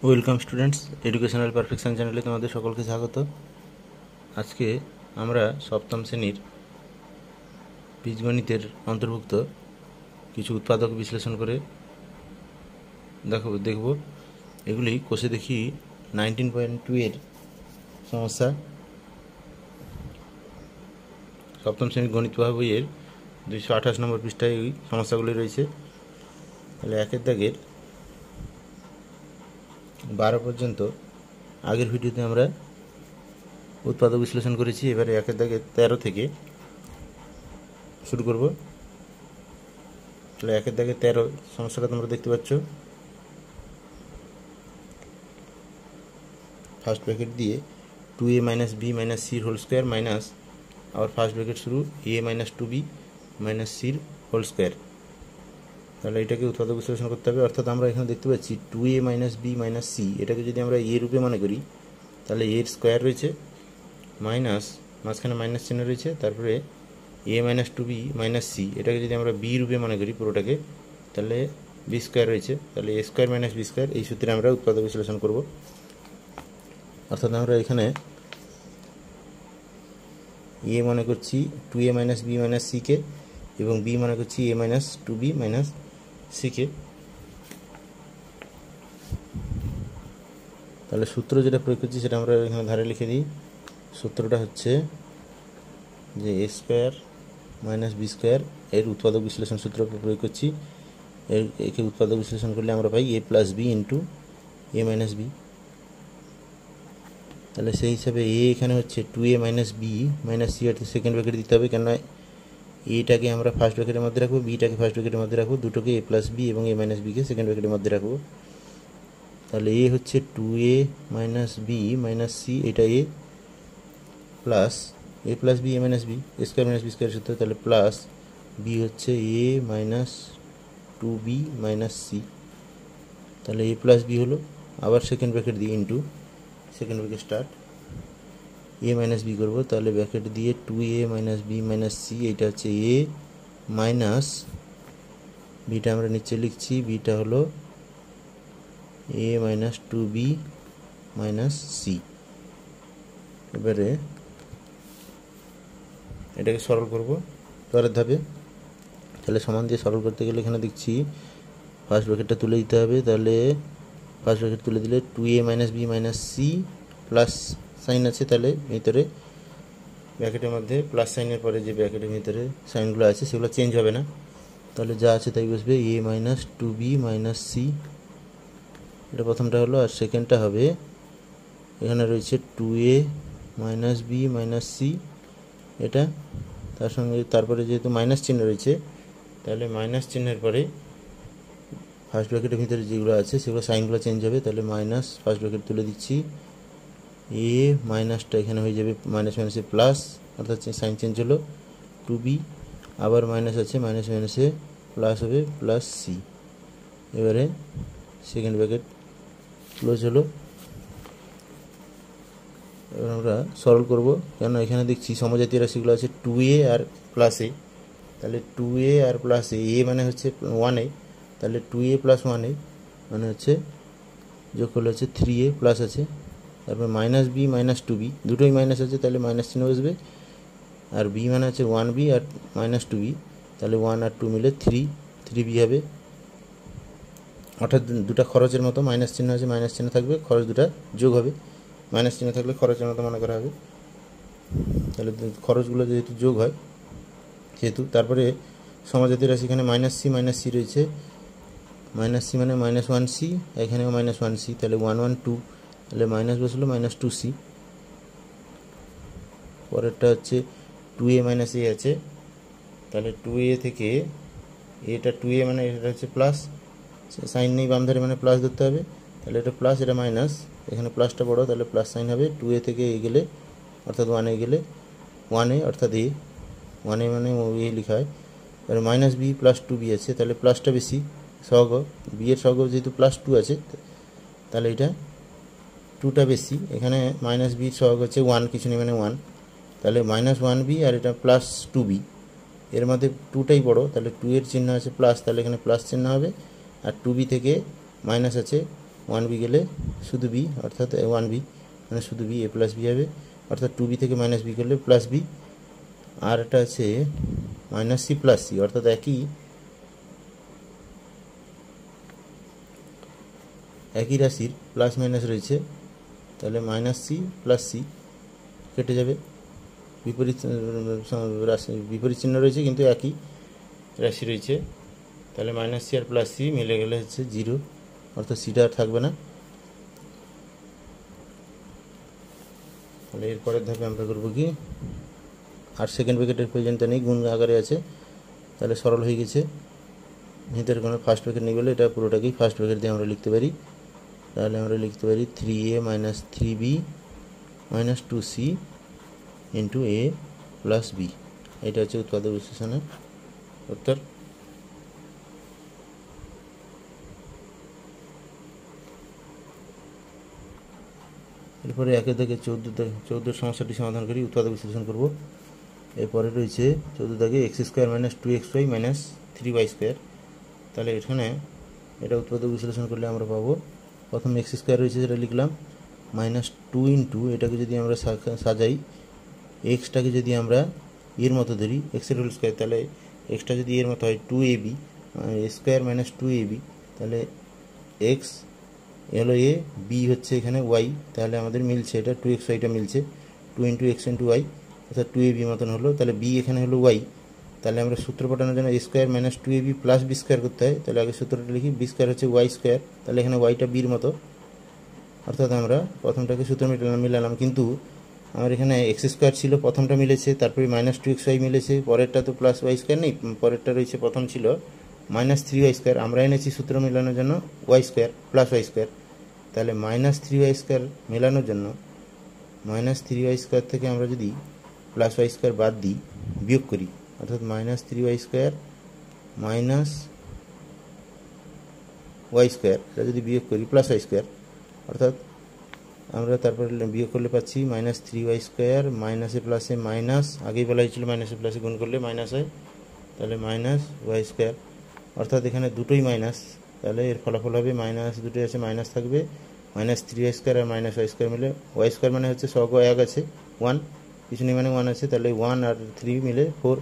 Welcome students, educational perfection চ্যানেলে তোমাদের সকলকে স্বাগত। আজকে আমরা সপ্তম শ্রেণীর বীজগণিতের অন্তর্ভুক্ত কিছু উৎপাদক বিশ্লেষণ করে দেখব। এগুলি কোষে দেখি 19.2 এর সমস্যা। সপ্তম শ্রেণীর গণিত প্রবাহ বইয়ের 228 নম্বর পৃষ্ঠায় এই সমস্যাগুলি রয়েছে। তাহলে একের দাগের 12 পর্যন্ত আগের ভিডিওতে আমরা উৎপাদক বিশ্লেষণ করেছি। এবারে একের দাগে 13 থেকে শুরু করব। তাহলে একের দাগে 13 সমস্যাটা তোমরা দেখতে পাচ্ছ। ফার্স্ট ব্র্যাকেট দিয়ে 2a মাইনাস বি মাইনাস সির হোল স্কোয়ার মাইনাস আবার ফার্স্ট ব্র্যাকেট শুরু a মাইনাস 2b মাইনাস সির হোল স্কোয়ার। তাহলে এটাকে উৎপাদক বিশ্লেষণ করতে হবে। অর্থাৎ আমরা এখানে দেখতে পাচ্ছি 2a minus B minus C, এটাকে যদি আমরা এ রূপে মনে করি তাহলে এর স্কোয়ার রয়েছে মাইনাস মাঝখানে মাইনাস চিহ্ন রয়েছে, তারপরে a minus 2b minus C, এটাকে যদি আমরা বি রূপে মনে করি পুরোটাকে তাহলে বি স্কোয়ার রয়েছে। তাহলে A square minus B square, এই সূত্রে আমরা উৎপাদক বিশ্লেষণ করব। অর্থাৎ আমরা এখানে এ মনে করছি 2a মাইনাস বি মাইনাস সিকে এবং বি মনে করছি a মাইনাস 2b মাইনাস সিকে। তাহলে সূত্র যেটা প্রয়োগ করছি সেটা আমরা এখানে ধারে লিখে দিই। সূত্রটা হচ্ছে যে এ স্কোয়ার মাইনাস বি স্কোয়ার এর উৎপাদক বিশ্লেষণ সূত্র প্রয়োগ করছি। একে উৎপাদক বিশ্লেষণ করলে আমরা পাই a plus B into a minus B. তাহলে সেই হিসাবে এ এখানে হচ্ছে 2a minus B minus C, অর্থাৎ সেকেন্ড ব্র্যাকেট দিতে হবে, কেননা এটাকে আমরা ফার্স্ট ব্র্যাকেটের মধ্যে রাখবো, বিটাকে ফার্স্ট ব্র্যাকেটের মধ্যে রাখবো, দুটোকে a প্লাস বি এবং a মাইনাস বিকে সেকেন্ড ব্র্যাকেটের মধ্যে রাখবো। তাহলে এ হচ্ছে 2a minus B minus C, এটা A plus a plus B a minus B, square minus B square সূত্র, তাহলে প্লাস বি হচ্ছে a minus 2b minus C. তাহলে a প্লাস বি হলো, আবার সেকেন্ড ব্র্যাকেট দিয়ে into second bracket start a minus B করবো। তাহলে bracket দিয়ে 2a minus B minus C, এইটা হচ্ছে a মাইনাস বিটা আমরা নিচে লিখছি, বিটা হলো a minus 2b minus C. এবারে এটাকে সরল করব পরের ধাপে। তাহলে সমান দিয়ে সরল করতে গেলে এখানে দেখছি ফার্স্ট ব্র্যাকেটটা তুলে দিতে হবে। তাহলে ফার্স্ট ব্র্যাকেট তুলে দিলে 2a minus B minus C plus sign আছে, তাহলে ভিতরে ব্র্যাকেটের মধ্যে প্লাস সাইনের পরে যে ব্র্যাকেটের ভিতরে সাইনগুলো আছে সেগুলো চেঞ্জ হবে না, তাহলে যা আছে তাই বসবে a minus 2b minus C. এটা প্রথমটা হলো। আর সেকেন্ডটা হবে এখানে রয়েছে 2a minus B minus C, এটা তার সঙ্গে তারপরে যেহেতু মাইনাস চিহ্ন রয়েছে তাহলে মাইনাস চিহ্নের পরে ফার্স্ট ব্র্যাকেটের ভিতরে যেগুলো আছে সেগুলো সাইনগুলো চেঞ্জ হবে। তাহলে মাইনাস ফার্স্ট ব্র্যাকেট তুলে দিচ্ছি, এ মাইনাসটা এখানে হয়ে যাবে মাইনাস মাইনাসে প্লাস, অর্থাৎ সাইন চেঞ্জ হলো 2b, আবার মাইনাস আছে মাইনাস মাইনাসে প্লাস হবে প্লাস সি। এবারে সেকেন্ড ব্র্যাকেট ক্লোজ হলো। এবার আমরা সরল করব, কেন এখানে দেখছি সমজাতীয় রাশিগুলো আছে 2a আর প্লাস এ। তাহলে 2a আর প্লাস এ মানে হচ্ছে 1a, তাহলে 2a প্লাস 1a মানে হচ্ছে যোগ করলে হচ্ছে 3a প্লাস আছে, তারপর মাইনাস বি মাইনাস 2b, দুটোই মাইনাস আছে তাহলে মাইনাস চিহ্ন বসবে, আর বি মানে হচ্ছে 1b আর মাইনাস 2b, তাহলে 1 আর 2 মিলে 3b হবে। অর্থাৎ দুটা খরচের মতো, মাইনাস চিহ্ন আছে মাইনাস চিহ্ন থাকবে, খরচ দুটা যোগ হবে, মাইনাস চিহ্ন থাকলে খরচের মতো মনে করা হবে। তাহলে খরচগুলো যেহেতু যোগ হয় সেহেতু, তারপরে সমজাতীয় রাশি এখানে মাইনাস সি রয়েছে, মাইনাস সি মানে মাইনাস 1c, এখানেও মাইনাস 1c, তাহলে 1 1 2, তাহলে মাইনাস বসলো মাইনাস 2c। পরেরটা হচ্ছে 2a মাইনাস এ আছে, তাহলে 2a থেকে এটা 2a মানে এটা হচ্ছে প্লাস, সাইন নেই বাম ধারে মানে প্লাস ধরতে হবে, তাহলে এটা প্লাস এটা মাইনাস, এখানে প্লাসটা বড় তাহলে প্লাস সাইন হবে। 2a থেকে এ গেলে অর্থাৎ 1a গেলে 1a অর্থাৎ এ, 1a মানে এ লেখা হয়। এবার মাইনাস বি প্লাস 2b আছে, তাহলে প্লাসটা বেশি সহগ, বি এর সহগ যেহেতু প্লাস 2 আছে তাহলে এটা 2টা বেশি, এখানে মাইনাস বির সহগ হচ্ছে 1 কিছু নেই মানে 1, তাহলে মাইনাস 1b আর এটা প্লাস 2b, এর মধ্যে 2টাই বড়, তাহলে 2 এর চিহ্ন আছে প্লাস, তাহলে এখানে প্লাস চিহ্ন হবে। আর 2b থেকে মাইনাস আছে 1b গেলে শুধু b, অর্থাৎ 1b মানে শুধু b, a প্লাস b হবে, অর্থাৎ 2b থেকে মাইনাস b করলে প্লাস b। আর এটা আছে মাইনাস সি প্লাস সি, অর্থাৎ একই রাশির প্লাস মাইনাস রয়েছে, তাহলে মাইনাস সি প্লাস সি কেটে যাবে, বিপরীত রাশি বিপরীত চিহ্ন রয়েছে কিন্তু একই রাশি রয়েছে, তাহলে মাইনাস সি আর প্লাস সি মিলে গেলে হচ্ছে 0, অর্থাৎ সিটা আর থাকবে না। তাহলে এরপরের ধাপে আমরা করবো কি, আর সেকেন্ড ব্র্যাকেটের প্রয়োজনটা নেই, গুণ আকারে আছে, তাহলে সরল হয়ে গেছে, ভিতরে কোনো ফার্স্ট ব্র্যাকেট নেই বলে এটা পুরোটাকেই ফার্স্ট ব্র্যাকেট দিয়ে আমরা লিখতে পারি। তাহলে আমরা লিখতে পারি 3a minus 3b minus 2c into a plus b, এটা হচ্ছে উৎপাদক বিশ্লেষণের উত্তর। এরপরে একে থেকে 14 সমস্যাটি সমাধান করি, উৎপাদক বিশ্লেষণ করব। এরপরে রয়েছে 14 দাগে x square minus 2xy minus 3y square. তাহলে এখানে এটা উৎপাদক বিশ্লেষণ করলে আমরা পাবো, প্রথম এক্স স্কোয়ার রয়েছে সেটা লিখলাম, মাইনাস 2 ইন্টু এটাকে যদি আমরা সাজাই, এক্সটাকে যদি আমরা এর মতো ধরি, এক্সের হোল স্কোয়ার, তাহলে এক্সটা যদি এর মতো হয় 2ab স্কোয়ার মাইনাস 2ab, তাহলে এক্স হলো এ, বি হচ্ছে এখানে ওয়াই, তাহলে আমাদের মিলছে এটা 2xyটা মিলছে, 2 ইন্টু এক্স ইন্টু ওয়াই, অর্থাৎ 2ab মতন হলো। তাহলে বি এখানে হলো ওয়াই, তাহলে আমরা সূত্র পাঠানোর জন্য A square minus 2ab plus B square করতে হয়, তাহলে আগে সূত্রটা লিখি, বি স্কোয়ার হচ্ছে ওয়াই স্কোয়ার, তাহলে এখানে ওয়াইটা বির মতো, অর্থাৎ আমরা প্রথমটাকে সূত্র মিলালাম, কিন্তু আমার এখানে এক্স স্কোয়ার ছিল, প্রথমটা মিলেছে, তারপরে মাইনাস 2xy মিলেছে, পরেরটা তো প্লাস ওয়াই স্কোয়ার নেই, পরেরটা রয়েছে, প্রথম ছিল মাইনাস 3y স্কোয়ার, আমরা এনেছি সূত্র মেলানোর জন্য Y square plus Y square, তাহলে মাইনাস 3y স্কোয়ার মেলানোর জন্য মাইনাস 3y স্কোয়ার থেকে আমরা যদি প্লাস ওয়াই স্কোয়ার বাদ দিই, বিয়োগ করি, অর্থাৎ minus 3y square minus Y square, এটা যদি বিয়োগ করি প্লাস ওয়াই স্কোয়ার, অর্থাৎ আমরা তারপরে বিয়োগ করলে পাচ্ছি মাইনাস 3y স্কোয়ার মাইনাসে প্লাসে মাইনাস, আগেই বলা হয়েছিল মাইনাসে প্লাসে গুণ করলে মাইনাস হয়, তাহলে মাইনাস ওয়াই স্কোয়ার, অর্থাৎ এখানে দুটোই মাইনাস, তাহলে এর ফলাফল হবে মাইনাস, দুটোই আছে মাইনাস থাকবে, মাইনাস 3y স্কোয়ার আর মাইনাস ওয়াই স্কোয়ার মিলে, ওয়াই স্কোয়ার মানে হচ্ছে সহগ এক আছে 1, পিছনে মানে 1 আছে, তাহলে 1 আর 3 মিলে 4,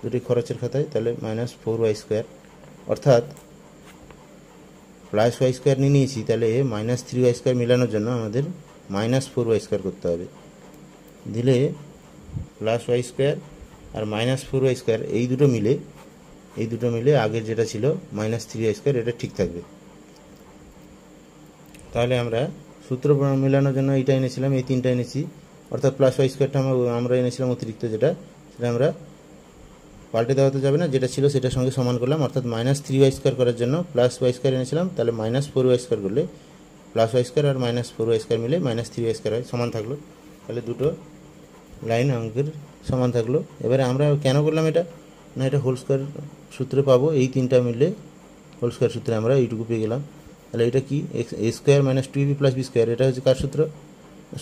দুটোই খরচের খাতায়, তাহলে মাইনাস 4y স্কোয়ার, অর্থাৎ প্লাস ওয়াই স্কোয়ার নিয়ে নিয়েছি, তাহলে মাইনাস 3y স্কোয়ার মেলানোর জন্য আমাদের মাইনাস 4y স্কোয়ার করতে হবে, দিলে প্লাস ওয়াই স্কোয়ার আর মাইনাস 4y স্কোয়ার এই দুটো মিলে আগের যেটা ছিল মাইনাস 3y স্কোয়ার, এটা ঠিক থাকবে। তাহলে আমরা সূত্র মেলানোর জন্য এইটা এনেছিলাম, এই তিনটা এনেছি, অর্থাৎ প্লাস ওয়াই স্কোয়ারটা আমরা এনেছিলাম অতিরিক্ত, সেটা আমরা পাল্টে দেওয়া তো যাবে না, যেটা ছিল সেটার সঙ্গে সমান করলাম, অর্থাৎ মাইনাস 3y স্কোয়ার করার জন্য প্লাস ওয়াই স্কোয়ার এনেছিলাম, তাহলে মাইনাস 4y স্কোয়ার করলে প্লাস ওয়াই স্কোয়ার আর মাইনাস 4y স্কোয়ার মিলে মাইনাস 3y স্কোয়ার হয়, সমান থাকলো, তাহলে দুটো লাইন অঙ্কের সমান থাকলো। এবারে আমরা কেন করলাম এটা, না এটা হোল স্কোয়ার সূত্রে পাবো, এই তিনটা মিলে হোল স্কোয়ার সূত্রে আমরা এইটুকু পেয়ে গেলাম। তাহলে এটা কি, A square minus 2ab plus B square, এটা হচ্ছে কার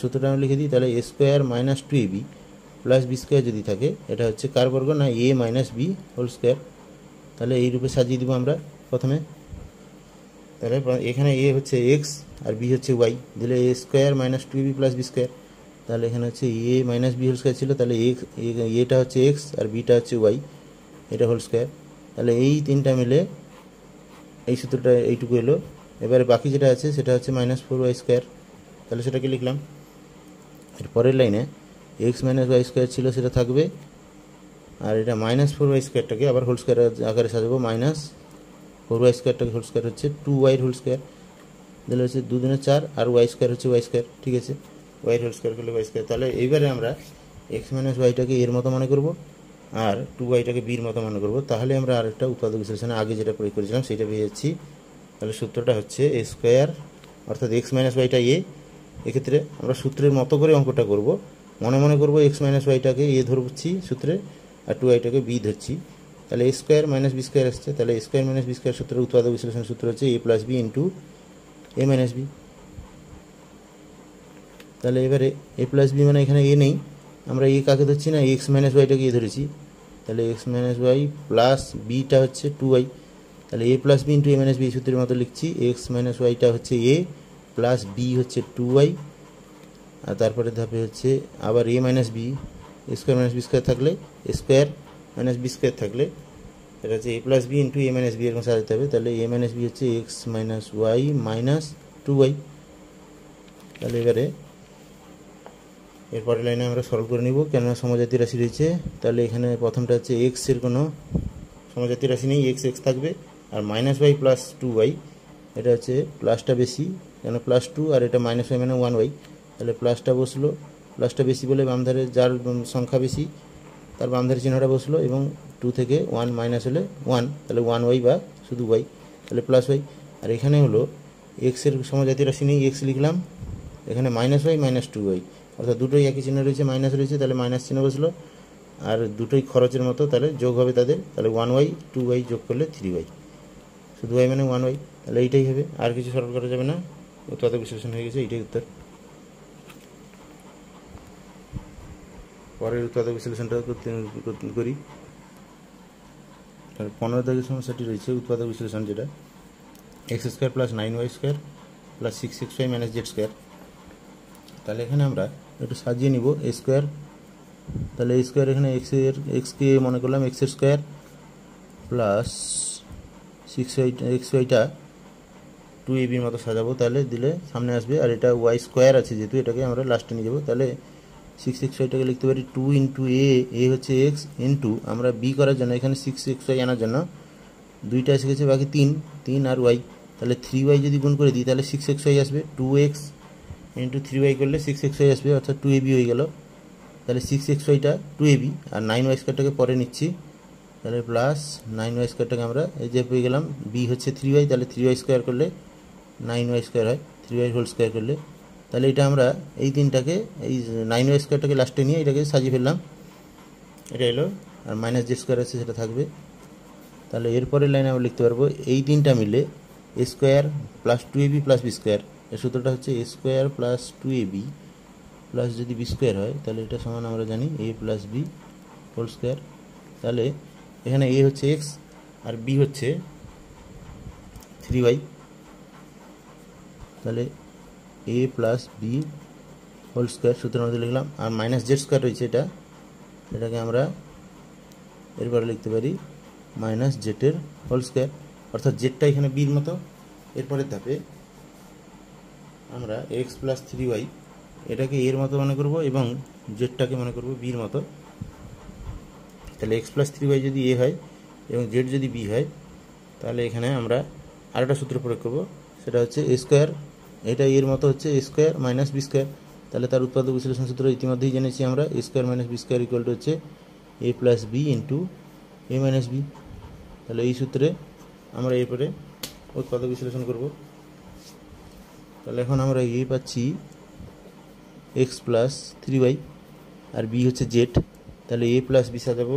সূত্রটা আমরা লিখে দিই, তাহলে A square minus 2ab plus B square যদি থাকে, এটা হচ্ছে কার বর্গ, না A minus B whole square, তাহলে এই রূপে সাজিয়ে দিব আমরা প্রথমে। তাহলে এখানে এ হচ্ছে এক্স আর বি হচ্ছে ওয়াই, দিলে A square minus 2ab plus B square, তাহলে এখানে হচ্ছে A minus B whole square ছিল, তাহলে এটা হচ্ছে এক্স আর বিটা হচ্ছে ওয়াই, এটা হোল স্কোয়ার, তাহলে এই তিনটা মিলে এই সূত্রটা এইটুকু এলো। এবারে বাকি যেটা আছে সেটা হচ্ছে মাইনাস 4y স্কোয়ার, তাহলে সেটাকে লিখলাম। এর পরের লাইনে এক্স মাইনাস ওয়াই স্কোয়ার ছিল, সেটা থাকবে, আর এটা মাইনাস 4y স্কোয়ারটাকে আবার হোল স্কোয়ার আকারে সাজাবো, মাইনাস 4y স্কোয়ারটাকে হোল স্কোয়ার হচ্ছে 2y হোল স্কোয়ার, তাহলে হচ্ছে 2 দুগুণে 4, আর ওয়াই স্কোয়ার হচ্ছে ওয়াই স্কোয়ার, ঠিক আছে, ওয়াই হোল স্কোয়ার করলে ওয়াই স্কোয়ার। তাহলে এইবারে আমরা এক্স মাইনাস ওয়াইটাকে এর মতো মনে করব আর 2yটাকে বির মতো মনে করব, তাহলে আমরা আরেকটা উৎপাদক বিশ্লেষণে আগে যেটা প্রয়োগ করেছিলাম সেটা পেয়ে যাচ্ছি। তাহলে সূত্রটা হচ্ছে এ স্কোয়ার, অর্থাৎ এক্স মাইনাস ওয়াইটা এক্ষেত্রে আমরা সূত্রের মতো করে অঙ্কটা করব, মনে করব এক্স মাইনাস ওয়াইটাকে ধরছি সূত্রে আর 2yটাকে বি ধরছি, তাহলে A square minus B square আসছে, তাহলে A square minus B square সূত্রের উৎপাদক বিশ্লেষণ সূত্র হচ্ছে A plus B into A minus B. তাহলে এবারে এ প্লাস বি মানে এখানে এ নেই, আমরা এ কাকে ধরছি, না এক্স মাইনাস ওয়াইটাকে ধরেছি, তাহলে এক্স মাইনাস ওয়াই প্লাস বিটা হচ্ছে 2y, তাহলে A plus B into A minus B এই সূত্রের মতো লিখছি, এক্স মাইনাস ওয়াইটা হচ্ছে এ, প্লাস বি হচ্ছে 2y, আর তারপরে ধাপে হচ্ছে আবার A minus B, A square minus B square থাকলে A square minus B square থাকলে এটা হচ্ছে A plus B into A minus B এরকম সাজাতে হবে। তাহলে এ মাইনাস বি হচ্ছে X minus Y minus 2y। তাহলে এবারে এরপরের লাইনে আমরা সলভ করে নিব, কেননা সমজাতীয় রাশি রয়েছে। তাহলে এখানে প্রথমটা হচ্ছে এক্সের কোনো সমজাতীয় রাশি নেই, এক্স এক্স থাকবে, আর মাইনাস ওয়াই প্লাস 2y, এটা হচ্ছে প্লাসটা বেশি, কেন প্লাস 2 আর এটা মাইনাস ওয়াই মানে 1y। তাহলে প্লাসটা বসলো, প্লাসটা বেশি বলে বাম ধারে যার সংখ্যা বেশি তার বাম ধারে চিহ্নটা বসলো, এবং 2 থেকে 1 মাইনাস হলে 1, তাহলে 1y বা শুধু y, তাহলে প্লাস ওয়াই। আর এখানে হলো এক্সের সমজাতীয় রাশি নেই, এক্স লিখলাম, এখানে মাইনাস ওয়াই মাইনাস 2y, অর্থাৎ দুটোই একই চিহ্ন রয়েছে, মাইনাস রয়েছে, তাহলে মাইনাস চিহ্ন বসলো, আর দুটোই খরচের মতো, তাহলে যোগ হবে তাদের, তাহলে 1y 2y যোগ করলে 3y, শুধু y মানে 1y, তাহলে এইটাই হবে, আর কিছু সরল করা যাবে না, উৎপাদক বিশ্লেষণ হয়ে গেছে, এইটাই উত্তর। পরের উৎপাদক বিশ্লেষণটা করি। 15 দাগের সমস্যাটি রয়েছে উৎপাদক বিশ্লেষণ, যেটা x square plus 9y square plus 6xy minus Z square. তাহলে এখানে আমরা একটু সাজিয়ে নিব এ স্কোয়ার, তাহলে এ স্কোয়ার এখানে এক্সকে মনে করলাম এক্সের স্কোয়ার প্লাস 6y, xyটা 2ab মতো সাজাবো, তাহলে দিলে সামনে আসবে, আর এটা ওয়াই স্কোয়ার আছে যেহেতু এটাকে আমরা লাস্টে নিয়ে যাবো, তাহলে 6xyটাকে লিখতে পারি 2 ইন্টু এ হচ্ছে এক্স, ইন্টু আমরা বি করার জন্য এখানে 6xy আনার জন্য দুইটা এসে গেছে, বাকি 3 আর ওয়াই, তাহলে 3y যদি গুণ করে দিই তাহলে 6xy আসবে, 2x ইন্টু 3y করলে 6xy আসবে, অর্থাৎ 2ab হয়ে গেল। তাহলে 6xyটা 2ab, আর 9y স্কোয়ারটাকে পরে নিচ্ছি, তাহলে প্লাস 9y স্কোয়ারটাকে আমরা এই যে পেয়ে গেলাম, বি হচ্ছে 3y, তাহলে 3y স্কোয়ার করলে 9y স্কোয়ার হয়, 3y হোল স্কোয়ার করলে, তাহলে এটা আমরা এই তিনটাকে এই 9y স্কোয়ারটাকে লাস্টে নিয়ে এটাকে সাজিয়ে ফেললাম, এটা এলো, আর মাইনাস জেড স্কোয়ার আছে সেটা থাকবে। তাহলে এরপরের লাইনে আমরা লিখতে পারবো এই তিনটা মিলে A square plus 2ab plus B square, এর সূত্রটা হচ্ছে A square plus 2ab plus যদি বি স্কোয়ার হয় তাহলে এটা সমান আমরা জানি A plus B whole square. তাহলে এখানে এ হচ্ছে এক্স আর বি হচ্ছে 3y, তাহলে A plus B whole square সূত্রের মধ্যে লিখলাম, আর মাইনাস জেড স্কোয়ার রয়েছে এটাকে আমরা এরপরে লিখতে পারি মাইনাস জেডের হোল স্কোয়ার, অর্থাৎ জেডটা এখানে বির মতো। এরপরের ধাপে আমরা এক্স প্লাস 3y এটাকে এর মতো মনে করব এবং জেডটাকে মনে করব বির মতো। তাহলে এক্স প্লাস 3y যদি এ হয় এবং জেড যদি বি হয়, তাহলে এখানে আমরা আরেকটা সূত্র প্রয়োগ করব, সেটা হচ্ছে এ স্কোয়ার, এটা এর মতো হচ্ছে A square minus B square, তাহলে তার উৎপাদক বিশ্লেষণ সূত্র ইতিমধ্যেই জেনেছি আমরা, A square minus B square equal to হচ্ছে A plus B into A minus B. তাহলে এই সূত্রে আমরা এরপরে উৎপাদক বিশ্লেষণ করব। তাহলে এখন আমরা এ পাচ্ছি এক্স প্লাস 3y আর বি হচ্ছে জেড, তাহলে এ প্লাস বি সাজাবো,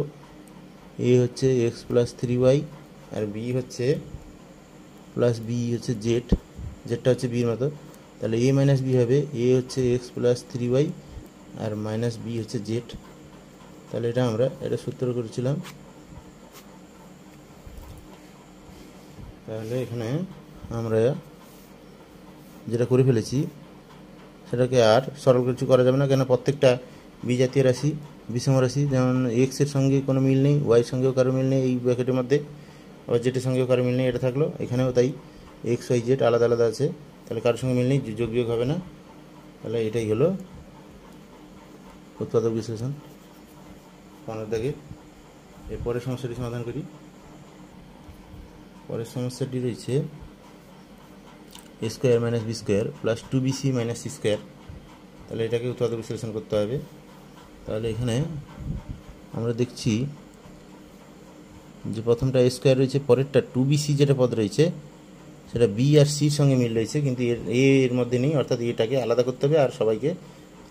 এ হচ্ছে এক্স প্লাস 3y আর বি হচ্ছে প্লাস বি হচ্ছে জেড, জেডটা হচ্ছে বির মতো, তাহলে এ মাইনাস বি হবে, এ হচ্ছে এক্স প্লাস 3y আর মাইনাস বি হচ্ছে জেড। তাহলে এটা আমরা এটা সূত্র করেছিলাম, তাহলে এখানে আমরা যেটা করে ফেলেছি সেটাকে আর সরল কিছু করা যাবে না, কেন প্রত্যেকটা বিজাতীয় রাশি বিষম রাশি, যেমন এক্সের সঙ্গে কোনো মিল নেই, ওয়াইয়ের সঙ্গেও কারো মিল নেই এই ব্র্যাকেটের মধ্যে, আবার জেডের সঙ্গেও কারো মিল নেই, এটা থাকলো, এখানেও তাই এক্স ওয়াই জেড আলাদা আলাদা আছে, তাহলে কারোর সঙ্গে মিল নেই, যোগ বিয়োগ হবে না। তাহলে এটাই হলো উৎপাদক বিশ্লেষণ 15 দাগে। এরপরের সমস্যাটি সমাধান করি। পরের সমস্যাটি রয়েছে A square minus B square plus 2bc minus C square, তাহলে এটাকে উৎপাদক বিশ্লেষণ করতে হবে। তাহলে এখানে আমরা দেখছি যে প্রথমটা এ স্কোয়ার রয়েছে, পরেরটা 2bc যেটা পদ রয়েছে সেটা বি আর সির সঙ্গে মিল রয়েছে, কিন্তু এর মধ্যে নেই, অর্থাৎ এটাকে আলাদা করতে হবে আর সবাইকে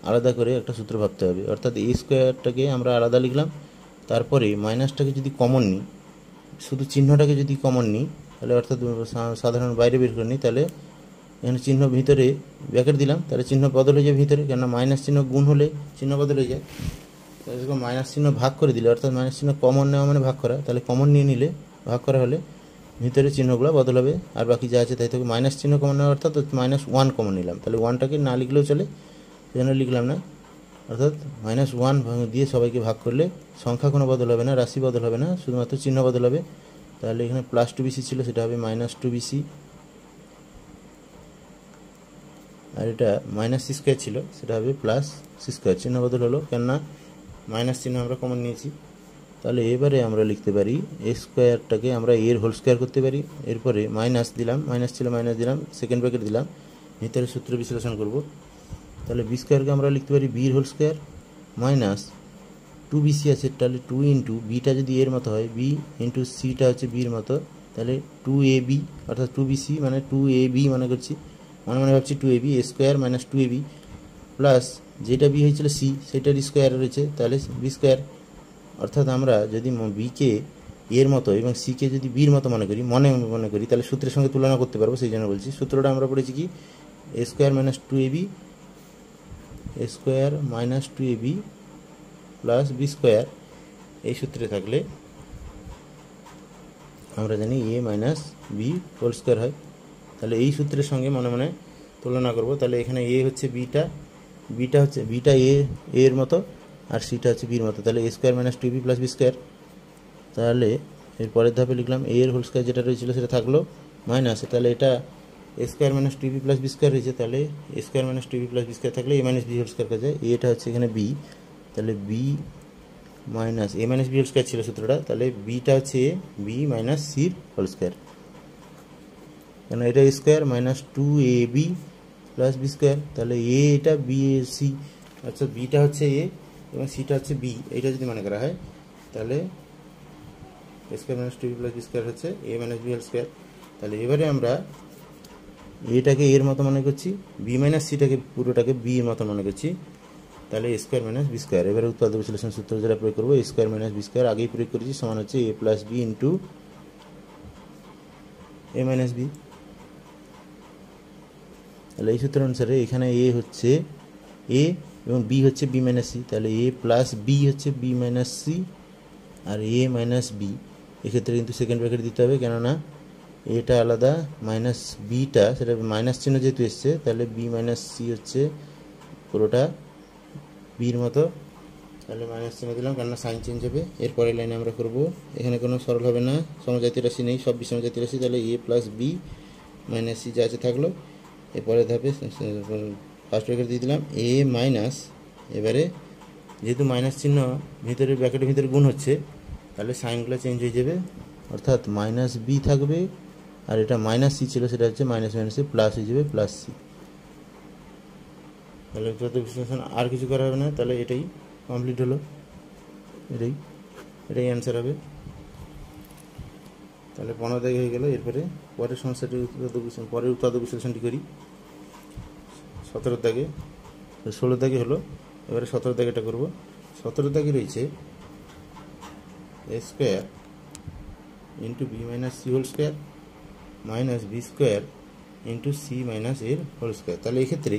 আলাদা করে একটা সূত্র ভাবতে হবে, অর্থাৎ এ স্কোয়ারটাকে আমরা আলাদা লিখলাম, তারপরে মাইনাসটাকে যদি কমন নিই, শুধু চিহ্নটাকে যদি কমন নিই তাহলে, অর্থাৎ সাধারণ বাইরে বের করে নিই, তাহলে এখানে চিহ্ন ভিতরে ব্র্যাকেট দিলাম, তাহলে চিহ্ন বদল হয়ে যায় ভিতরে, কেননা মাইনাস চিহ্ন গুণ হলে চিহ্ন বদল হয়ে যায়, তাহলে মাইনাস চিহ্ন ভাগ করে দিলে, অর্থাৎ মাইনাস চিহ্ন কমন নেওয়া মানে ভাগ করা, তাহলে কমন নিয়ে নিলে ভাগ করা হলে ভিতরে চিহ্নগুলো বদল হবে, আর বাকি যা আছে তাই থাকবে। মাইনাস চিহ্ন কমন নেওয়া অর্থাৎ -1 কমন নিলাম, তাহলে 1টাকে না লিখলেও চলে, সেজন্য লিখলাম না। অর্থাৎ -1 দিয়ে সবাইকে ভাগ করলে সংখ্যা কোনো বদল হবে না, রাশি বদল হবে না, শুধুমাত্র চিহ্ন বদল হবে। তাহলে এখানে +2bc ছিল, সেটা হবে -2bc, আর এটা -c² ছিল, সেটা হবে +c²। চিহ্ন বদল হলো, কেননা মাইনাস চিহ্ন আমরা কমন নিয়েছি। তাহলে এবারে আমরা লিখতে পারি a স্কোয়ারটাকে আমরা এর হোল স্কোয়ার করতে পারি। এরপরে মাইনাস দিলাম, মাইনাস ছিল মাইনাস দিলাম, সেকেন্ড ব্র্যাকেট দিলাম, ভিতরে সূত্র বিশ্লেষণ করব। তাহলে বি স্কোয়ারকে আমরা লিখতে পারি বির হোল স্কোয়ার মাইনাস 2bc আছে, তাহলে 2 ইন্টু বিটা যদি এর মতো হয়, বি ইন্টু সিটা হচ্ছে বির মতো, তাহলে 2ab অর্থাৎ 2bc মানে 2ab মনে করছি, মনে মনে ভাবছি 2ab square minus 2ab plus যেটা বি হয়েছিল সি সেটার স্কোয়ার রয়েছে, তাহলে বি স্কোয়ার। অর্থাৎ আমরা যদি বিকে এর মতো এবং সিকে যদি বির মতো মনে করি তাহলে সূত্রের সঙ্গে তুলনা করতে পারবো, সেই জন্য বলছি। সূত্রটা আমরা পড়েছি কি, a square minus 2ab square minus 2ab plus B square, এই সূত্রে থাকলে আমরা জানি a minus B whole square হয়। তাহলে এই সূত্রের সঙ্গে মনে মনে তুলনা করব। তাহলে এখানে a হচ্ছে বিটা এর মতো, আর সিটা হচ্ছে বির মতো, তাহলে a square minus 2b plus B square. তাহলে এর পরের ধাপে লিখলাম a এর হোল স্কোয়ার যেটা রয়েছিল সেটা থাকলো মাইনাস, তাহলে এটা a square minus 2b plus B square রয়েছে, তাহলে a square minus 2b plus B square থাকলে a minus B whole square কাজে যায়। এটা হচ্ছে এখানে b, তাহলে b minus a minus B whole square ছিল সূত্রটা, তাহলে বিটা হচ্ছে a, b মাইনাস সির হোল স্কোয়ার, কেন এটা square minus 2ab plus B square, তাহলে a এটা b সি, আচ্ছা বিটা হচ্ছে a এবং সিটা হচ্ছে b, এইটা যদি মনে করা হয় তাহলে a square minus 2b plus B square হচ্ছে a minus B whole square. তাহলে এবারে আমরা এটাকে এর মতো মনে করছি, বি মাইনাস সিটাকে পুরোটাকে বি এর মতো মনে করছি, তাহলে a square minus B square. এবারে উৎপাদক বিশ্লেষণ সূত্র যেটা প্রয়োগ করবো, a square minus B square আগেই প্রয়োগ করেছি, সমান হচ্ছে a plus B into a minus B. তাহলে এই সূত্র অনুসারে এখানে a হচ্ছে a এবং b হচ্ছে b মাইনাস সি, তাহলে a প্লাস বি হচ্ছে b মাইনাস সি আর a মাইনাস বি। এক্ষেত্রে কিন্তু সেকেন্ড ব্র্যাকেট দিতে হবে, কেননা এটা আলাদা, মাইনাস বিটা সেটা মাইনাস চিহ্ন যেহেতু এসছে, তাহলে b মাইনাস সি হচ্ছে পুরোটা বির মতো, তাহলে মাইনাস চিহ্ন দিলাম কেননা সাইন চেঞ্জ হবে। এরপরের লাইনে আমরা করব, এখানে কোনো সরল হবে না, সমজাতীয় রাশি নেই, সব বিষমজাতীয় রাশি, তাহলে a plus B minus C যা আছে থাকলো। এরপরে ধাপে ফার্স্ট ব্র্যাকেট দিয়ে দিলাম a মাইনাস, এবারে যেহেতু মাইনাস চিহ্ন ভিতরে ব্র্যাকেটের ভিতরে গুণ হচ্ছে, তাহলে সাইনগুলো চেঞ্জ হয়ে যাবে, অর্থাৎ মাইনাস বি থাকবে, আর এটা মাইনাস সি ছিল সেটা হচ্ছে মাইনাস মাইনাসে প্লাস হয়ে যাবে প্লাস সি। তাহলে বিশ্লেষণ আর কিছু করা হবে না, তাহলে এটাই কমপ্লিট হলো, এটাই অ্যান্সার হবে। তাহলে 15 দাগে হয়ে গেল। এরপরে পরের সমস্যাটি পরের উৎপাদক বিশ্লেষণটি করি 17 দাগে, 16 দাগে হলো, এবারে 17 দাগেটা করবো। 17 দাগে রয়েছে a square into B minus C whole square minus B square into C minus এর হোল স্কোয়ার। তাহলে এক্ষেত্রে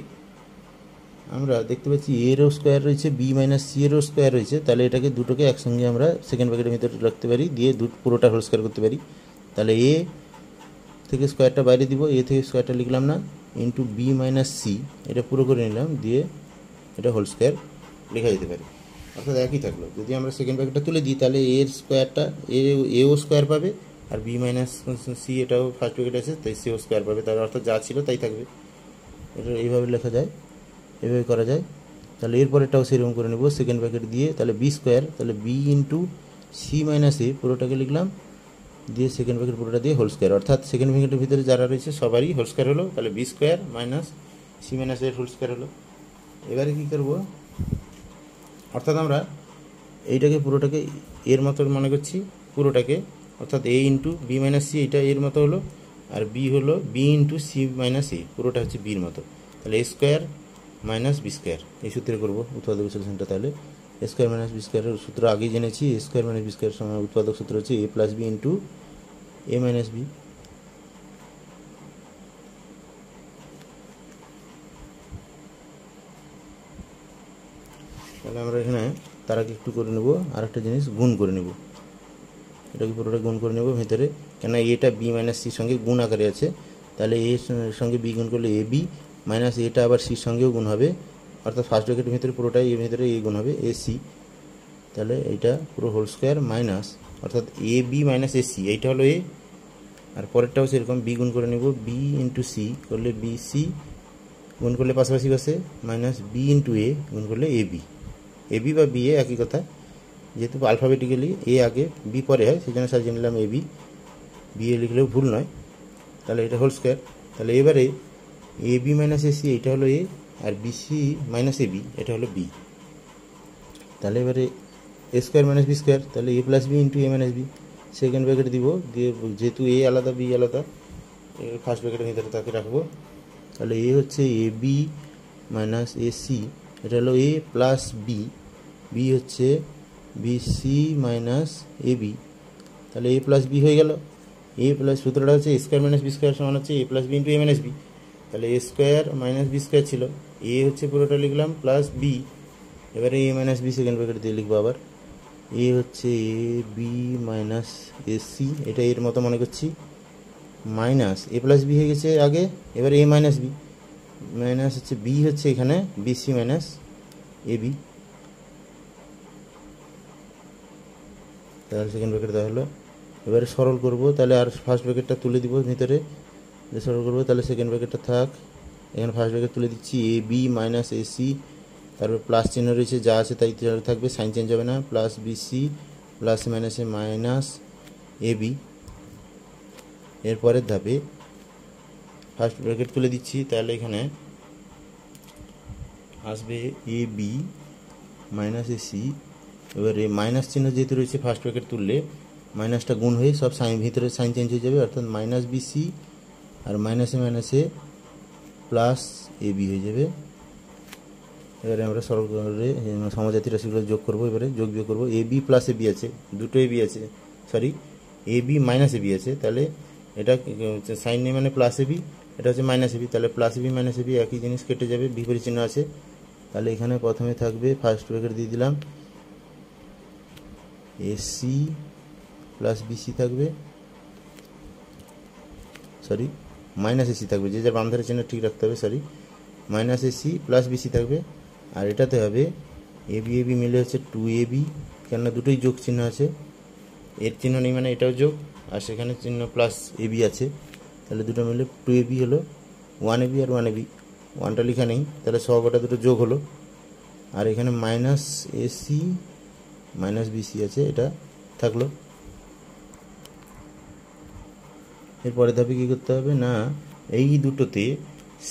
আমরা দেখতে পাচ্ছি এরও স্কোয়ার রয়েছে, বি মাইনাস সি এরও স্কোয়ার রয়েছে, তাহলে এটাকে দুটোকে একসঙ্গে আমরা সেকেন্ড ব্র্যাকেটের ভিতরে রাখতে পারি, দিয়ে পুরোটা হোল স্কোয়ার করতে পারি। তাহলে এ থেকে স্কোয়ারটা বাইরে দিব, এ থেকে স্কোয়ারটা লিখলাম না, ইন্টু বি মাইনাস সি এটা পুরো করে নিলাম, দিয়ে এটা হোল স্কোয়ার লেখা যেতে পারে, অর্থাৎ একই থাকলো। যদি আমরা সেকেন্ড ব্র্যাকেটটা তুলে দিই তাহলে এর স্কোয়ারটা এও স্কোয়ার পাবে, আর বি মাইনাস সি এটাও ফার্স্ট ব্র্যাকেট আছে, তাই সিও স্কোয়ার পাবে, তার অর্থাৎ যা ছিল তাই থাকবে। এটা এইভাবে লেখা যায়, এভাবে করা যায়। তাহলে এরপরেরটাও সেরকম করে নেব সেকেন্ড ব্র্যাকেট দিয়ে, তাহলে বি স্কোয়ার, তাহলে বি ইন্টু সি মাইনাস এ পুরোটাকে লিখলাম, দিয়ে সেকেন্ড ব্র্যাকেট পুরোটা দিয়ে হোল স্কোয়ার, অর্থাৎ সেকেন্ড ব্র্যাকেটের ভিতরে যারা রয়েছে সবারই হোল স্কোয়ার হলো, তাহলে B square minus C minus এর হোল স্কোয়ার হলো। এবারে কী করবো, অর্থাৎ আমরা এইটাকে পুরোটাকে এর মতো মনে করছি, পুরোটাকে, অর্থাৎ এ ইন্টু বি মাইনাস সি এটা এর মতো হলো, আর বি হলো বি ইন্টু সি মাইনাস এ পুরোটা হচ্ছে বির মতো, তাহলে A square minus B square এই সূত্রে করবো উৎপাদক বিশ্লেষণটা। তাহলে এ স্কোয়ার মাইনাস বি স্কোয়ারের সূত্র আগেই জেনেছি, এ স্কোয়ার মাইনাস বি স্কোয়ার সময় উৎপাদক সূত্র হচ্ছে A plus B into A minus B. তাহলে আমরা এখানে তার আগে একটু করে নেব আর একটা জিনিস, গুণ করে নেব। এটাকে পুরোটা গুণ করে নেব ভেতরে, কেন এটা বি মাইনাস সির সঙ্গে গুণ আকারে আছে, তাহলে এর সঙ্গে বি গুণ করলে এ বি মাইনাস এটা আবার সির সঙ্গেও গুণ হবে, অর্থাৎ ফার্স্ট ব্র্যাকেটের ভিতরে পুরোটাই এর ভিতরে এ গুণ হবে এ সি, তাহলে এইটা পুরো হোল স্কোয়ার মাইনাস অর্থাৎ এ বি মাইনাস এ সি, এইটা হলো এ, আর পরেরটাও সেরকম বি গুণ করে নেব, বি ইন্টু সি করলে বি সি গুণ করলে পাশাপাশি বসে মাইনাস বি ইন্টু এ গুণ করলে এ বি বা বি এ একই কথা, যেহেতু আলফাবেটিক্যালি এ আগে বি পরে হয় সেই জন্য সাজিয়ে নিলাম এ বি এ লিখলেও ভুল নয়, তাহলে এটা হোল স্কোয়ার। তাহলে এবারে A B minus A C এইটা হলো এ, আর B C minus A B এটা হলো বি, তাহলে এবারে A square minus B square, তাহলে A plus B into A minus B, second bracket দিব, দিয়ে যেহেতু এ আলাদা বি আলাদা ফার্স্ট ব্র্যাকেটের ভিতরে তাকে রাখবো, তাহলে এ হচ্ছে এ বি মাইনাস এ সি, এটা হলো এ প্লাস বি হচ্ছে B C minus A B, তাহলে এ প্লাস বি হয়ে গেল, এ প্লাস সূত্রটা হচ্ছে A square minus B square সমান হচ্ছে A plus B into A minus B, তাহলে A square minus B square ছিল, এ হচ্ছে পুরোটা লিখলাম প্লাস বি, এবারে এ মাইনাস বি সেকেন্ড ব্র্যাকেট দিয়ে লিখবো আবার, এ হচ্ছে এ বি মাইনাস এ সি, এটা এর মতো মনে করছি, মাইনাস এ প্লাস বি হয়ে গেছে আগে, এবার এ মাইনাস বি মাইনাস হচ্ছে বি হচ্ছে এখানে B C minus A B, তাহলে সেকেন্ড ব্র্যাকেট দেওয়া হলো। এবারে সরল করব, তাহলে আর ফার্স্ট ব্র্যাকেটটা তুলে দিব ভিতরে, সরল করবো, তাহলে সেকেন্ড ব্র্যাকেটটা থাক, এখানে ফার্স্ট ব্র্যাকেট তুলে দিচ্ছি এ বি মাইনাস এ সি, তারপর প্লাস চিহ্ন রয়েছে যা আছে তাই থাকবে, সাইন চেঞ্জ হবে না, প্লাস বি সি প্লাস মাইনাসে মাইনাস এ বি। এরপরের ধাপে ফার্স্ট ব্র্যাকেট তুলে দিচ্ছি, তাহলে এখানে আসবে এ বি মাইনাস এ সি, এবারে মাইনাস চিহ্ন যেহেতু রয়েছে ফার্স্ট ব্র্যাকেট তুললে মাইনাসটা গুণ হয়ে সব সাইন ভিতরে সাইন চেঞ্জ হয়ে যাবে, অর্থাৎ মাইনাস বি সি আর মাইনাসে প্লাস এ বি হয়ে যাবে। এবারে আমরা সরল করে সমজাতি রাশিগুলো যোগ করবো, এবারে যোগ বিয়োগ করবো, A B plus A B আছে, দুটো এ বি আছে, sorry A B minus A B আছে, তাহলে এটা সাইন নেই মানে প্লাস এ বি, এটা হচ্ছে মাইনাস এ বি, তাহলে plus A B minus A B একই জিনিস কেটে যাবে, বিপরীত চিহ্ন আছে, তাহলে এখানে প্রথমে থাকবে ফার্স্ট ব্র্যাকেট দিয়ে দিলাম এসি প্লাস বিসি থাকবে, সরি মাইনাস এসি থাকবে, যে যার বাম ধারে চিহ্ন ঠিক রাখতে হবে, sorry minus AC plus BC থাকবে, আর এটাতে হবে এ বি মিলে হচ্ছে টু এ বি, কেননা দুটোই যোগ চিহ্ন আছে, এর চিহ্ন নেই মানে এটাও যোগ, আর সেখানে চিহ্ন প্লাস এ বি আছে, তাহলে দুটো মিলে টু এ বি হলো, one A B R one A B, ওয়ানটা লেখা নেই, তাহলে সবটা দুটো যোগ হলো, আর এখানে মাইনাস এসি মাইনাস বিসি আছে, এটা থাকলো। এরপরে ধাপে কী করতে হবে না, এই দুটোতে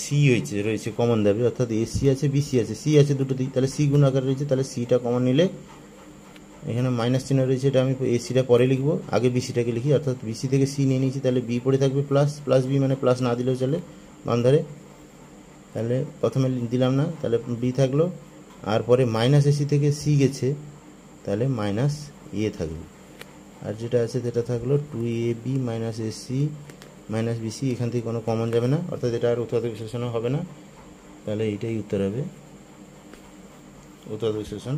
সি রয়েছে কমন ধাপে, অর্থাৎ এসি আছে বিসি আছে, সি আছে দুটোতেই, তাহলে সি গুণ আকার রয়েছে, তাহলে সিটা কমন নিলে এখানে মাইনাস চিহ্ন রয়েছে, এটা আমি এসিটা পরে লিখবো, আগে বিসিটাকে লিখি, অর্থাৎ বিসি থেকে সি নিয়ে নিয়েছি, তাহলে বি পড়ে থাকবে প্লাস বি, মানে প্লাস না দিলেও চলে বাম ধারে, তাহলে প্রথমে দিলাম না, তাহলে বি থাকলো, আর পরে মাইনাস এসি থেকে সি গেছে, তাহলে মাইনাস এ থাকবে, আর যেটা আছে সেটা থাকলো two A B minus AC minus BC, এখান থেকে কোনো কমন যাবে না, অর্থাৎ এটা আর উৎপাদক বিশ্লেষণ হবে না, তাহলে এইটাই উত্তর হবে, উৎপাদক বিশ্লেষণ